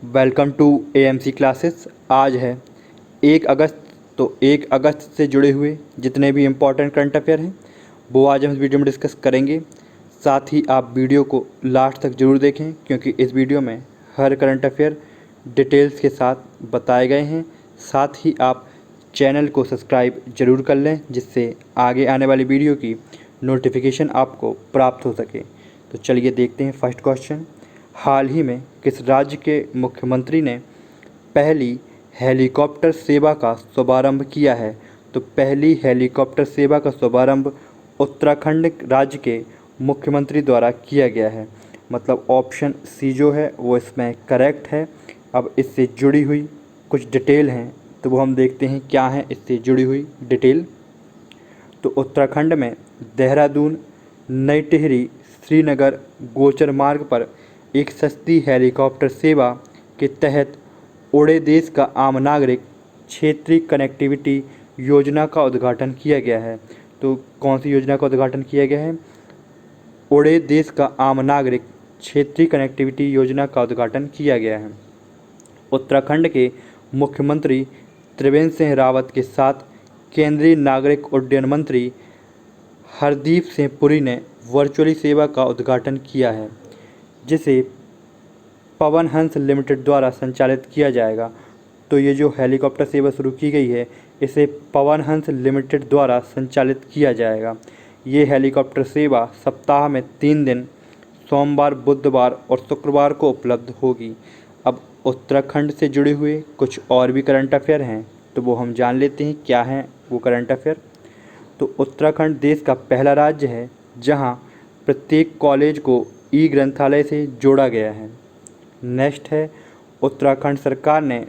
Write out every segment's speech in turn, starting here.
Welcome to AMC classes. आज है 1 अगस्त। तो 1 अगस्त से जुड़े हुए जितने भी इम्पोर्टेंट करंट अफेयर हैं वो आज हम इस वीडियो में डिस्कस करेंगे। साथ ही आप वीडियो को लास्ट तक ज़रूर देखें क्योंकि इस वीडियो में हर करंट अफेयर डिटेल्स के साथ बताए गए हैं। साथ ही आप चैनल को सब्सक्राइब ज़रूर कर लें जिससे आगे आने वाली वीडियो की नोटिफिकेशन आपको प्राप्त हो सके। तो चलिए देखते हैं फर्स्ट क्वेश्चन। हाल ही में किस राज्य के मुख्यमंत्री ने पहली हेलीकॉप्टर सेवा का शुभारंभ किया है? तो पहली हेलीकॉप्टर सेवा का शुभारंभ उत्तराखंड राज्य के मुख्यमंत्री द्वारा किया गया है। मतलब ऑप्शन सी जो है वो इसमें करेक्ट है। अब इससे जुड़ी हुई कुछ डिटेल हैं तो वो हम देखते हैं क्या है इससे जुड़ी हुई डिटेल। तो उत्तराखंड में देहरादून नई टिहरी श्रीनगर गोचर मार्ग पर एक सस्ती हेलीकॉप्टर सेवा के तहत उड़े देश का आम नागरिक क्षेत्रीय कनेक्टिविटी योजना का उद्घाटन किया गया है। तो कौन सी योजना का उद्घाटन किया गया है? उड़े देश का आम नागरिक क्षेत्रीय कनेक्टिविटी योजना का उद्घाटन किया गया है। उत्तराखंड के मुख्यमंत्री त्रिवेंद्र सिंह रावत के साथ केंद्रीय नागरिक उड्डयन मंत्री हरदीप सिंह पुरी ने वर्चुअली सेवा का उद्घाटन किया है जिसे पवन हंस लिमिटेड द्वारा संचालित किया जाएगा। तो ये जो हेलीकॉप्टर सेवा शुरू की गई है इसे पवन हंस लिमिटेड द्वारा संचालित किया जाएगा। ये हेलीकॉप्टर सेवा सप्ताह में 3 दिन सोमवार, बुधवार और शुक्रवार को उपलब्ध होगी। अब उत्तराखंड से जुड़े हुए कुछ और भी करंट अफेयर हैं तो वो हम जान लेते हैं क्या हैं वो करंट अफेयर। तो उत्तराखंड देश का पहला राज्य है जहां प्रत्येक कॉलेज को ई ग्रंथालय से जोड़ा गया है। नेक्स्ट है, उत्तराखंड सरकार ने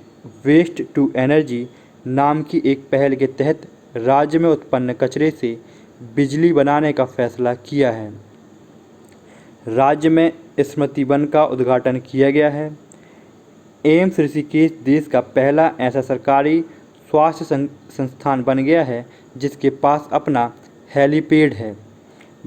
वेस्ट टू एनर्जी नाम की एक पहल के तहत राज्य में उत्पन्न कचरे से बिजली बनाने का फैसला किया है। राज्य में स्मृति वन का उद्घाटन किया गया है। एम्स ऋषिकेश देश का पहला ऐसा सरकारी स्वास्थ्य संस्थान बन गया है जिसके पास अपना हेलीपैड है।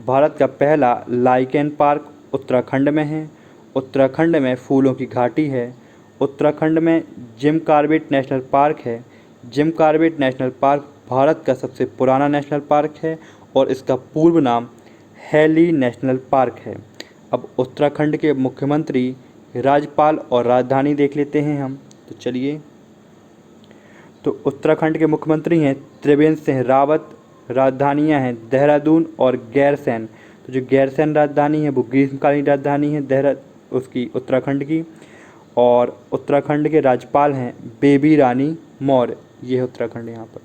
भारत का पहला लाइकेन पार्क उत्तराखंड में है। उत्तराखंड में फूलों की घाटी है। उत्तराखंड में जिम कॉर्बेट नेशनल पार्क है। Jim Corbett national park Bharat का सबसे पुराना नेशनल पार्क है और इसका पूर्व नाम हैली नेशनल पार्क है। अब उत्तराखंड के मुख्यमंत्री, राज्यपाल और राजधानी देख लेते हैं हम। तो चलिए, तो उत्तराखंड के मुख्यमंत्री हैं त्रिवेंद्र सिंह रावत। राजधानियां हैं देहरादून और गैरसैंण। तो जो गैरसैंण राजधानी है वो ग्रीष्मकालीन राजधानी है उसकी उत्तराखंड की। और उत्तराखंड के राज्यपाल हैं बेबी रानी मौर्य। ये है उत्तराखंड यहाँ पर।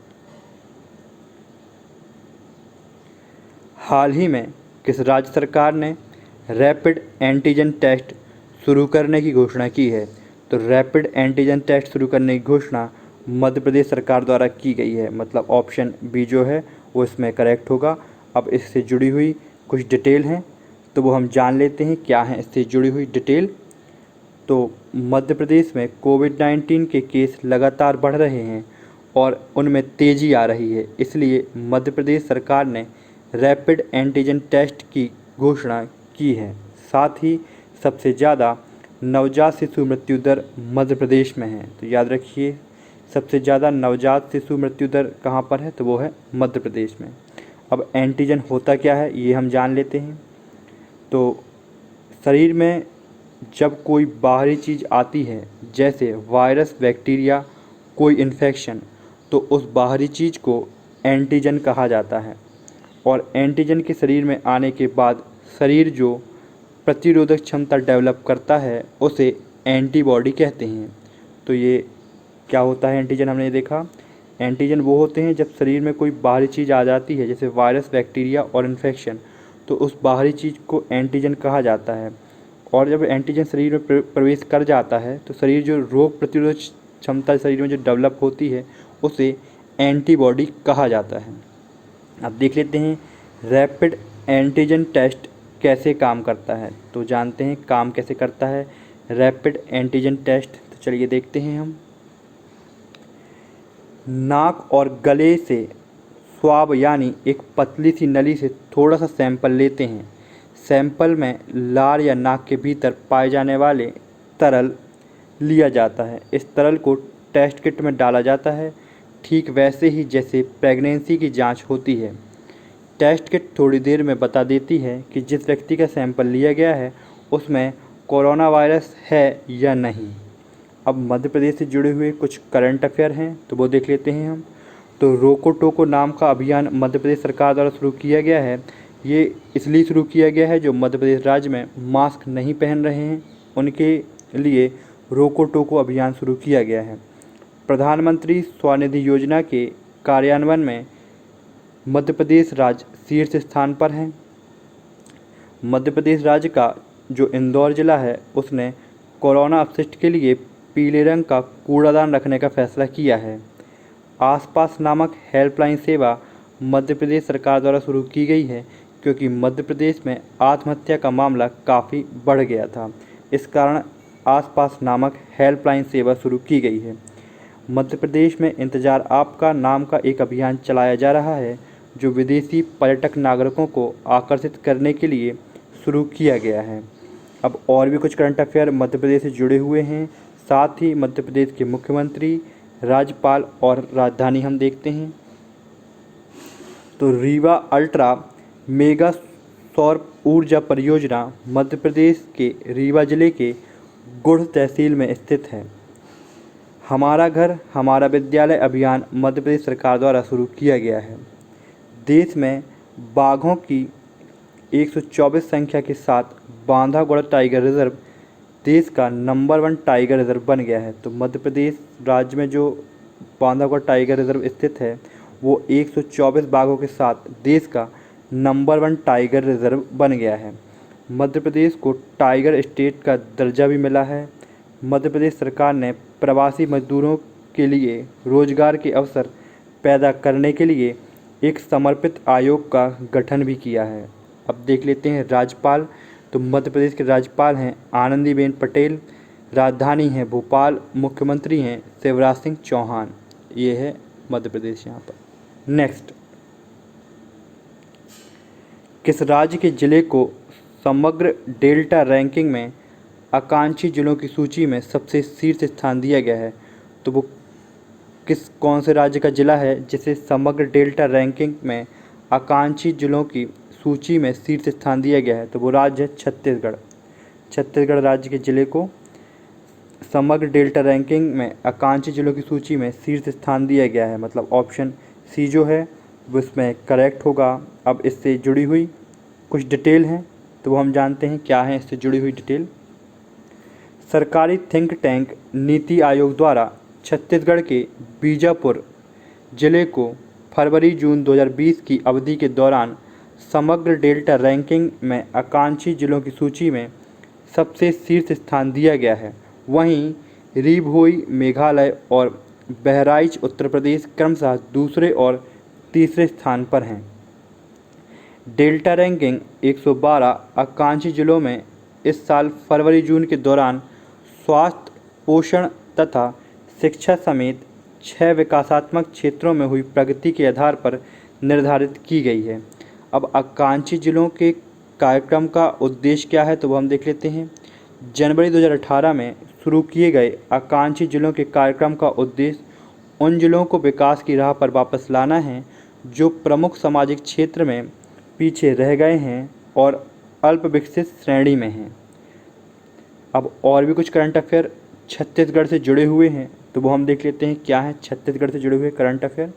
हाल ही में किस राज्य सरकार ने रैपिड एंटीजन टेस्ट शुरू करने की घोषणा की है? तो रैपिड एंटीजन टेस्ट शुरू करने की घोषणा मध्य प्रदेश सरकार द्वारा की गई है। मतलब ऑप्शन बी जो है वो इसमें करेक्ट होगा। अब इससे जुड़ी हुई कुछ डिटेल हैं तो वो हम जान लेते हैं क्या है इससे जुड़ी हुई डिटेल। तो मध्य प्रदेश में कोविड-19 के केस लगातार बढ़ रहे हैं और उनमें तेज़ी आ रही है, इसलिए मध्य प्रदेश सरकार ने रैपिड एंटीजन टेस्ट की घोषणा की है। साथ ही सबसे ज़्यादा नवजात शिशु मृत्यु दर मध्य प्रदेश में है। तो याद रखिए, सबसे ज़्यादा नवजात शिशु मृत्यु दर कहाँ पर है? तो वो है मध्य प्रदेश में। अब एंटीजन होता क्या है ये हम जान लेते हैं। तो शरीर में जब कोई बाहरी चीज़ आती है जैसे वायरस, बैक्टीरिया, कोई इन्फेक्शन, तो उस बाहरी चीज़ को एंटीजन कहा जाता है। और एंटीजन के शरीर में आने के बाद शरीर जो प्रतिरोधक क्षमता डेवलप करता है उसे एंटीबॉडी कहते हैं। तो ये क्या होता है एंटीजन? हमने देखा एंटीजन वो होते हैं जब शरीर में कोई बाहरी चीज़ आ जाती है जैसे वायरस, बैक्टीरिया और इन्फेक्शन, तो उस बाहरी चीज़ को एंटीजन कहा जाता है। और जब एंटीजन शरीर में प्रवेश कर जाता है तो शरीर जो रोग प्रतिरोधक क्षमता शरीर में जो डेवलप होती है उसे एंटीबॉडी कहा जाता है। अब देख लेते हैं रैपिड एंटीजन टेस्ट कैसे काम करता है। तो जानते हैं काम कैसे करता है रैपिड एंटीजन टेस्ट। तो चलिए देखते हैं हम। नाक और गले से स्वाब यानी एक पतली सी नली से थोड़ा सा सैंपल लेते हैं। सैंपल में लार या नाक के भीतर पाए जाने वाले तरल लिया जाता है। इस तरल को टेस्ट किट में डाला जाता है, ठीक वैसे ही जैसे प्रेगनेंसी की जांच होती है। टेस्ट किट थोड़ी देर में बता देती है कि जिस व्यक्ति का सैंपल लिया गया है उसमें कोरोना वायरस है या नहीं। अब मध्य प्रदेश से जुड़े हुए कुछ करंट अफेयर हैं तो वो देख लेते हैं हम। तो रोको टोको नाम का अभियान मध्य प्रदेश सरकार द्वारा शुरू किया गया है। ये इसलिए शुरू किया गया है जो मध्य प्रदेश राज्य में मास्क नहीं पहन रहे हैं उनके लिए रोको टोको अभियान शुरू किया गया है। प्रधानमंत्री स्वनिधि योजना के कार्यान्वयन में मध्य प्रदेश राज्य शीर्ष स्थान पर है। मध्य प्रदेश राज्य का जो इंदौर जिला है उसने कोरोना अपशिष्ट के लिए पीले रंग का कूड़ादान रखने का फैसला किया है। आसपास नामक हेल्पलाइन सेवा मध्य प्रदेश सरकार द्वारा शुरू की गई है क्योंकि मध्य प्रदेश में आत्महत्या का मामला काफ़ी बढ़ गया था। इस कारण आसपास नामक हेल्पलाइन सेवा शुरू की गई है। मध्य प्रदेश में इंतजार आपका नाम का एक अभियान चलाया जा रहा है जो विदेशी पर्यटक नागरिकों को आकर्षित करने के लिए शुरू किया गया है। अब और भी कुछ करंट अफेयर मध्य प्रदेश से जुड़े हुए हैं, साथ ही मध्य प्रदेश के मुख्यमंत्री, राज्यपाल और राजधानी हम देखते हैं। तो रीवा अल्ट्रा मेगा सौर ऊर्जा परियोजना मध्य प्रदेश के रीवा जिले के गुढ़ तहसील में स्थित है। हमारा घर हमारा विद्यालय अभियान मध्य प्रदेश सरकार द्वारा शुरू किया गया है। देश में बाघों की 124 संख्या के साथ बांधागुड़ा टाइगर रिजर्व देश का नंबर 1 टाइगर रिजर्व बन गया है। तो मध्य प्रदेश राज्य में जो बांधागुड़ा टाइगर रिजर्व स्थित है वो 124 बाघों के साथ देश का नंबर 1 टाइगर रिजर्व बन गया है। मध्य प्रदेश को टाइगर स्टेट का दर्जा भी मिला है। मध्य प्रदेश सरकार ने प्रवासी मजदूरों के लिए रोजगार के अवसर पैदा करने के लिए एक समर्पित आयोग का गठन भी किया है। अब देख लेते हैं राज्यपाल। तो मध्य प्रदेश के राज्यपाल हैं आनंदीबेन पटेल, राजधानी है भोपाल, मुख्यमंत्री हैं शिवराज सिंह चौहान। ये है मध्य प्रदेश यहाँ पर। नेक्स्ट, किस राज्य के जिले को समग्र डेल्टा रैंकिंग में आकांक्षी जिलों की सूची में सबसे शीर्ष स्थान दिया गया है? तो वो कौन से राज्य का जिला है जिसे समग्र डेल्टा रैंकिंग में आकांक्षी जिलों की सूची में शीर्ष स्थान दिया गया है? तो वो राज्य है छत्तीसगढ़। छत्तीसगढ़ राज्य के जिले को समग्र डेल्टा रैंकिंग में आकांक्षी जिलों की सूची में शीर्ष स्थान दिया गया है। मतलब ऑप्शन सी जो है वो इसमें करेक्ट होगा। अब इससे जुड़ी हुई कुछ डिटेल हैं तो वो हम जानते हैं क्या है इससे जुड़ी हुई डिटेल। सरकारी थिंक टैंक नीति आयोग द्वारा छत्तीसगढ़ के बीजापुर जिले को फरवरी-जून 2020 की अवधि के दौरान समग्र डेल्टा रैंकिंग में आकांक्षी जिलों की सूची में सबसे शीर्ष स्थान दिया गया है। वहीं री-भोई मेघालय और बहराइच उत्तर प्रदेश क्रमशः दूसरे और तीसरे स्थान पर हैं। डेल्टा रैंकिंग 112 आकांक्षी जिलों में इस साल फरवरी-जून के दौरान स्वास्थ्य, पोषण तथा शिक्षा समेत 6 विकासात्मक क्षेत्रों में हुई प्रगति के आधार पर निर्धारित की गई है। अब आकांक्षी जिलों के कार्यक्रम का उद्देश्य क्या है तो वो हम देख लेते हैं। जनवरी 2018 में शुरू किए गए आकांक्षी जिलों के कार्यक्रम का उद्देश्य उन जिलों को विकास की राह पर वापस लाना है जो प्रमुख सामाजिक क्षेत्र में पीछे रह गए हैं और अल्प विकसित श्रेणी में हैं। अब और भी कुछ करंट अफेयर छत्तीसगढ़ से जुड़े हुए हैं तो वो हम देख लेते हैं क्या है छत्तीसगढ़ से जुड़े हुए करंट अफेयर।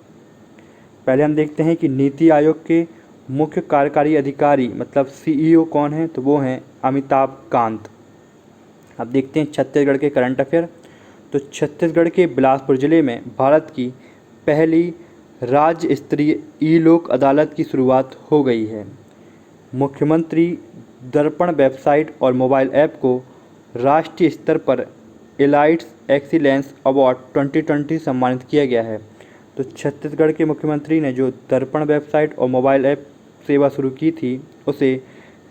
पहले हम देखते हैं कि नीति आयोग के मुख्य कार्यकारी अधिकारी मतलब सीईओ कौन है तो वो हैं अमिताभ कांत। अब देखते हैं छत्तीसगढ़ के करंट अफेयर। तो छत्तीसगढ़ के बिलासपुर ज़िले में भारत की पहली राज्य स्तरीय ई लोक अदालत की शुरुआत हो गई है। मुख्यमंत्री दर्पण वेबसाइट और मोबाइल ऐप को राष्ट्रीय स्तर पर एलाइट्स एक्सीलेंस अवार्ड 2020 सम्मानित किया गया है। तो छत्तीसगढ़ के मुख्यमंत्री ने जो दर्पण वेबसाइट और मोबाइल ऐप सेवा शुरू की थी उसे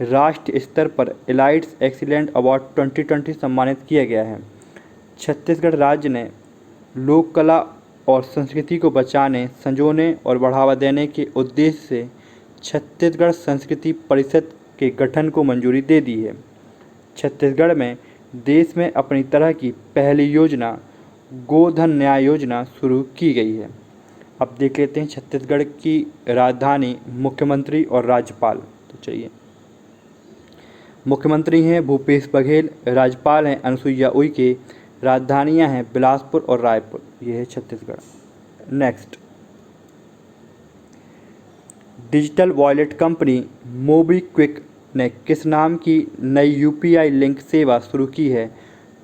राष्ट्रीय स्तर पर एलाइट्स एक्सीलेंट अवार्ड 2020 सम्मानित किया गया है। छत्तीसगढ़ राज्य ने लोक कला और संस्कृति को बचाने, संजोने और बढ़ावा देने के उद्देश्य से छत्तीसगढ़ संस्कृति परिषद के गठन को मंजूरी दे दी है। छत्तीसगढ़ में देश में अपनी तरह की पहली योजना गोधन न्याय योजना शुरू की गई है। अब देख लेते हैं छत्तीसगढ़ की राजधानी, मुख्यमंत्री और राज्यपाल। तो चलिए, मुख्यमंत्री हैं भूपेश बघेल, राज्यपाल हैं अनुसुईया उइके, राजधानियां हैं बिलासपुर और रायपुर। ये है Chhattisgarh. Next, digital wallet company MobiKwik ने किस नाम की नई यूपीआई लिंक सेवा शुरू की है?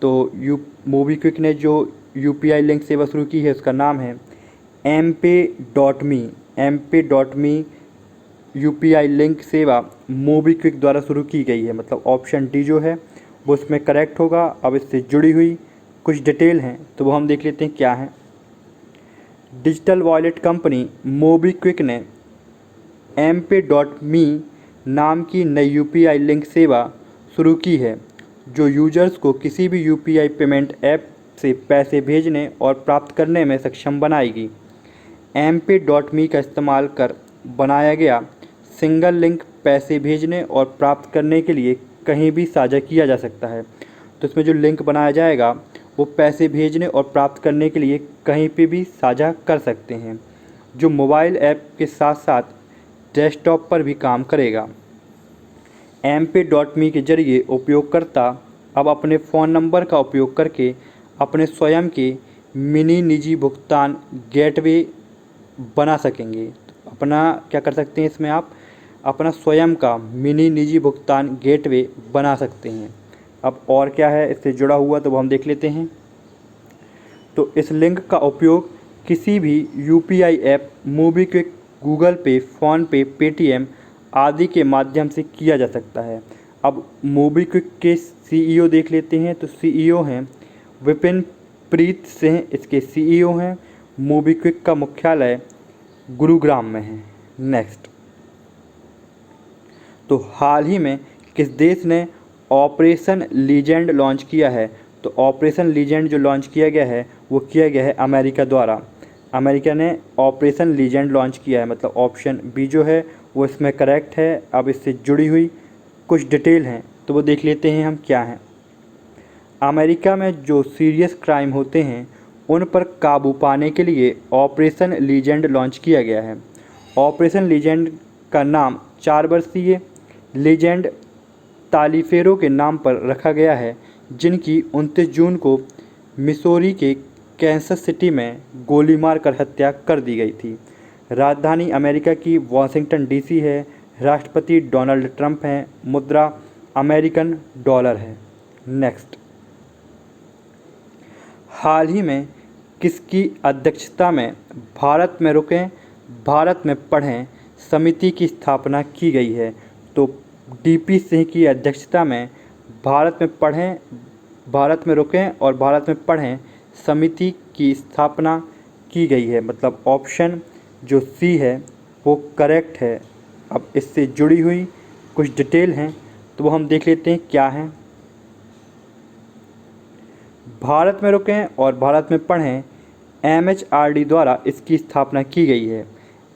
तो मोबीक्विक ने जो यूपीआई लिंक सेवा शुरू की है उसका नाम है mp.me यूपीआई लिंक सेवा मोबीक्विक द्वारा शुरू की गई है। मतलब ऑप्शन डी जो है वो इसमें करेक्ट होगा। अब इससे जुड़ी हुई कुछ डिटेल हैं तो वो हम देख लेते हैं क्या है। डिजिटल वॉलेट कंपनी मोबीक्विक ने mp.me नाम की नई यूपीआई लिंक सेवा शुरू की है जो यूजर्स को किसी भी यूपीआई पेमेंट ऐप से पैसे भेजने और प्राप्त करने में सक्षम बनाएगी। mp.me का इस्तेमाल कर बनाया गया सिंगल लिंक पैसे भेजने और प्राप्त करने के लिए कहीं भी साझा किया जा सकता है। तो इसमें जो लिंक बनाया जाएगा वो पैसे भेजने और प्राप्त करने के लिए कहीं पे भी साझा कर सकते हैं, जो मोबाइल ऐप के साथ साथ डेस्कटॉप पर भी काम करेगा। mp.me के जरिए उपयोगकर्ता अब अपने फ़ोन नंबर का उपयोग करके अपने स्वयं के मिनी निजी भुगतान गेटवे बना सकेंगे। अपना क्या कर सकते हैं, इसमें आप अपना स्वयं का मिनी निजी भुगतान गेटवे बना सकते हैं। अब और क्या है इससे जुड़ा हुआ तो वो हम देख लेते हैं। तो इस लिंक का उपयोग किसी भी यूपीआई ऐप मोबीक्विक, गूगल पे, फ़ोनपे, पेटीएम आदि के माध्यम से किया जा सकता है। अब मोबीक्विक के सीईओ देख लेते हैं। तो सीईओ हैं विपिन प्रीत सिंह, इसके सीईओ हैं। मोबीक्विक का मुख्यालय गुरुग्राम में है। नेक्स्ट, तो हाल ही में किस देश ने ऑपरेशन लीजेंड लॉन्च किया है? तो ऑपरेशन लीजेंड जो लॉन्च किया गया है वो किया गया है अमेरिका द्वारा। अमेरिका ने ऑपरेशन लीजेंड लॉन्च किया है। मतलब ऑप्शन बी जो है वो इसमें करेक्ट है। अब इससे जुड़ी हुई कुछ डिटेल हैं तो वो देख लेते हैं हम क्या हैं। अमेरिका में जो सीरियस क्राइम होते हैं उन पर काबू पाने के लिए ऑपरेशन लीजेंड लॉन्च किया गया है। ऑपरेशन लीजेंड का नाम 4 वर्षीय लीजेंड तालिफेरो के नाम पर रखा गया है, जिनकी 29 जून को मिसौरी के कैंसस सिटी में गोली मारकर हत्या कर दी गई थी। राजधानी अमेरिका की वाशिंगटन डीसी है। राष्ट्रपति डोनाल्ड ट्रंप हैं। मुद्रा अमेरिकन डॉलर है। नेक्स्ट, हाल ही में किसकी अध्यक्षता में भारत में रुकें भारत में पढ़ें समिति की स्थापना की गई है? तो डीपी सिंह की अध्यक्षता में भारत में रुकें और भारत में पढ़ें समिति की स्थापना की गई है। मतलब ऑप्शन जो सी है वो करेक्ट है। अब इससे जुड़ी हुई कुछ डिटेल हैं तो वो हम देख लेते हैं क्या हैं। भारत में रुकें और भारत में पढ़ें MHRD द्वारा इसकी स्थापना की गई है।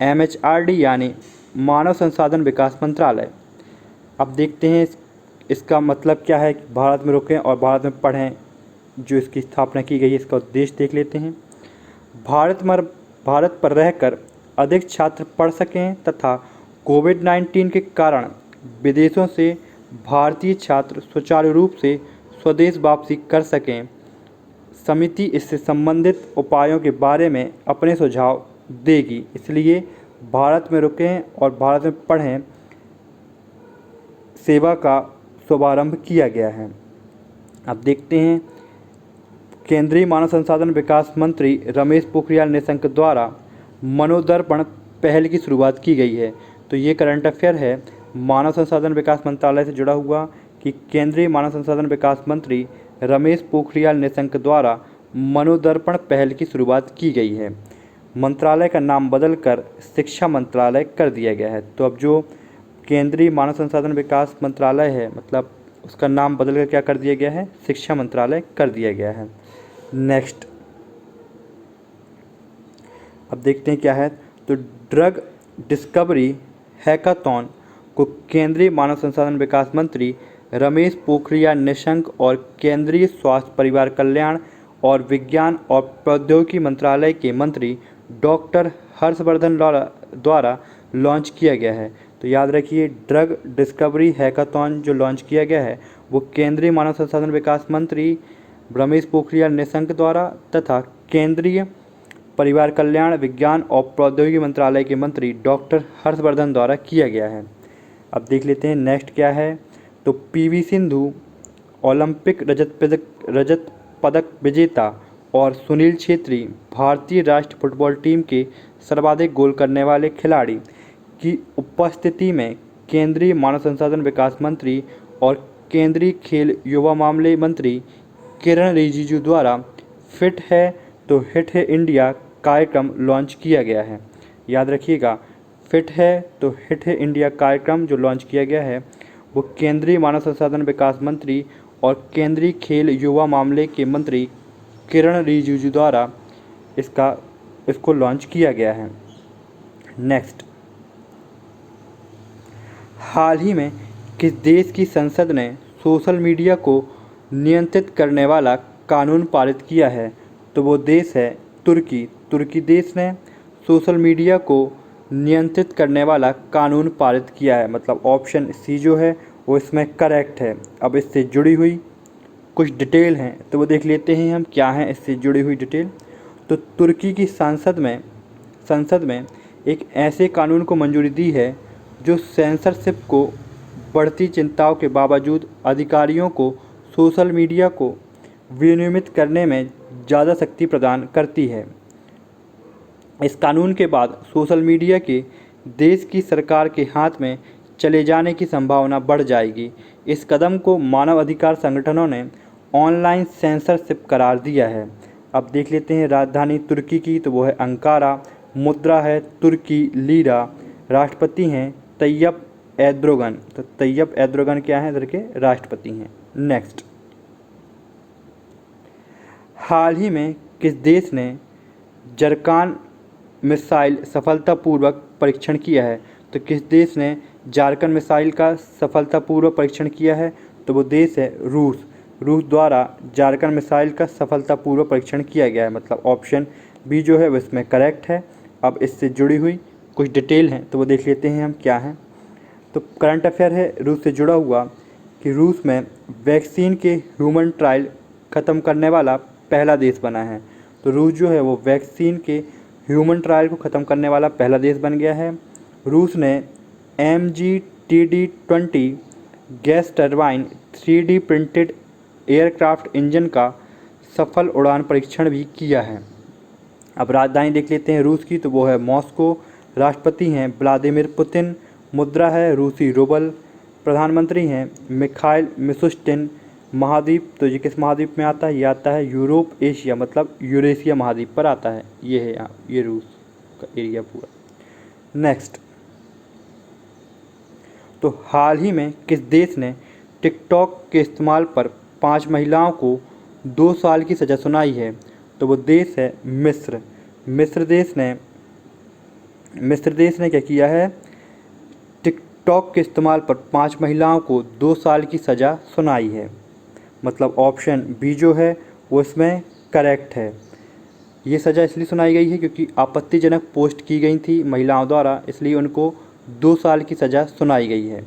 MHRD यानी मानव संसाधन विकास मंत्रालय। अब देखते हैं इसका मतलब क्या है कि भारत में रुकें और भारत में पढ़ें जो इसकी स्थापना की गई है, इसका उद्देश्य देख लेते हैं। भारत पर रहकर अधिक छात्र पढ़ सकें तथा कोविड-19 के कारण विदेशों से भारतीय छात्र सुचारू रूप से स्वदेश वापसी कर सकें। समिति इससे संबंधित उपायों के बारे में अपने सुझाव देगी। इसलिए भारत में रुकें और भारत में पढ़ें सेवा का शुभारंभ किया गया है। अब देखते हैं, केंद्रीय मानव संसाधन विकास मंत्री रमेश पोखरियाल निशंक द्वारा मनोदर्पण पहल की शुरुआत की गई है। तो ये करंट अफेयर है मानव संसाधन विकास मंत्रालय से जुड़ा हुआ कि केंद्रीय मानव संसाधन विकास मंत्री रमेश पोखरियाल निशंक द्वारा मनोदर्पण पहल की शुरुआत की गई है। मंत्रालय का नाम बदलकर शिक्षा मंत्रालय कर दिया गया है। तो अब जो केंद्रीय मानव संसाधन विकास मंत्रालय है मतलब उसका नाम बदलकर क्या कर दिया गया है, शिक्षा मंत्रालय कर दिया गया है। नेक्स्ट, अब देखते हैं क्या है। तो ड्रग डिस्कवरी हैकाथॉन को केंद्रीय मानव संसाधन विकास मंत्री रमेश पोखरियाल निशंक और केंद्रीय स्वास्थ्य परिवार कल्याण और विज्ञान और प्रौद्योगिकी मंत्रालय के मंत्री डॉक्टर हर्षवर्धन द्वारा लॉन्च किया गया है। तो याद रखिए, ड्रग डिस्कवरी हैकाथॉन जो लॉन्च किया गया है वो केंद्रीय मानव संसाधन विकास मंत्री रमेश पोखरियाल निशंक द्वारा तथा केंद्रीय परिवार कल्याण, विज्ञान और प्रौद्योगिकी मंत्रालय के मंत्री डॉक्टर हर्षवर्धन द्वारा किया गया है। अब देख लेते हैं नेक्स्ट क्या है। तो पीवी सिंधु ओलंपिक रजत पदक विजेता और सुनील छेत्री भारतीय राष्ट्रीय फुटबॉल टीम के सर्वाधिक गोल करने वाले खिलाड़ी की उपस्थिति में केंद्रीय मानव संसाधन विकास मंत्री और केंद्रीय खेल युवा मामले मंत्री किरण रिजिजू द्वारा फिट है तो हिट है इंडिया कार्यक्रम लॉन्च किया गया है। याद रखिएगा, फिट है तो हिट है इंडिया कार्यक्रम जो लॉन्च किया गया है वो केंद्रीय मानव संसाधन विकास मंत्री और केंद्रीय खेल युवा मामले के मंत्री किरण रिजिजू द्वारा इसको लॉन्च किया गया है। नेक्स्ट, हाल ही में किस देश की संसद ने सोशल मीडिया को नियंत्रित करने वाला कानून पारित किया है? तो वो देश है तुर्की। तुर्की देश ने सोशल मीडिया को नियंत्रित करने वाला कानून पारित किया है, मतलब ऑप्शन सी जो है वो इसमें करेक्ट है। अब इससे जुड़ी हुई कुछ डिटेल हैं तो वो देख लेते हैं हम क्या हैं इससे जुड़ी हुई डिटेल। तो तुर्की की संसद में एक ऐसे कानून को मंजूरी दी है जो सेंसरशिप को बढ़ती चिंताओं के बावजूद अधिकारियों को सोशल मीडिया को विनियमित करने में ज़्यादा शक्ति प्रदान करती है। इस कानून के बाद सोशल मीडिया के देश की सरकार के हाथ में चले जाने की संभावना बढ़ जाएगी। इस कदम को मानव अधिकार संगठनों ने ऑनलाइन सेंसरशिप करार दिया है। अब देख लेते हैं राजधानी तुर्की की, तो वो है अंकारा, मुद्रा है तुर्की लीरा, राष्ट्रपति हैं तैयब एर्दोगन। तो तैयब एर्दोगन क्या है, इधर के राष्ट्रपति हैं। नेक्स्ट, हाल ही में किस देश ने जरकान मिसाइल सफलतापूर्वक परीक्षण किया है? तो किस देश ने जारकन मिसाइल का सफलतापूर्वक परीक्षण किया है? तो वो देश है रूस। रूस द्वारा जारकन मिसाइल का सफलतापूर्वक परीक्षण किया गया है, मतलब ऑप्शन बी जो है वो इसमें करेक्ट है। अब इससे जुड़ी हुई कुछ डिटेल हैं तो वो देख लेते हैं हम क्या हैं। तो करंट अफेयर है रूस से जुड़ा हुआ कि रूस में वैक्सीन के ह्यूमन ट्रायल ख़त्म करने वाला पहला देश बना है। तो रूस जो है वो वैक्सीन के ह्यूमन ट्रायल को ख़त्म करने वाला पहला देश बन गया है। रूस ने MGTD-20 gas turbine 3D printed aircraft engine का सफल उड़ान परीक्षण भी किया है। अब राजधानी देख लेते हैं रूस की, तो वो है मॉस्को, राष्ट्रपति हैं व्लादिमीर पुतिन, मुद्रा है रूसी रूबल, प्रधानमंत्री हैं मिखाइल मिशुस्टिन। महाद्वीप, तो ये किस महाद्वीप में आता है? ये आता है यूरोप एशिया, मतलब यूरेशिया महाद्वीप पर आता है। ये है यहाँ, ये रूस का एरिया पूरा। नेक्स्ट, तो हाल ही में किस देश ने टिकटॉक के इस्तेमाल पर 5 महिलाओं को 2 साल की सज़ा सुनाई है? तो वो देश है मिस्र। मिस्र देश ने क्या किया है? टिकटॉक के इस्तेमाल पर 5 महिलाओं को 2 साल की सज़ा सुनाई है, मतलब ऑप्शन बी जो है वो इसमें करेक्ट है। ये सज़ा इसलिए सुनाई गई है क्योंकि आपत्तिजनक पोस्ट की गई थी महिलाओं द्वारा, इसलिए उनको 2 साल की सज़ा सुनाई गई है।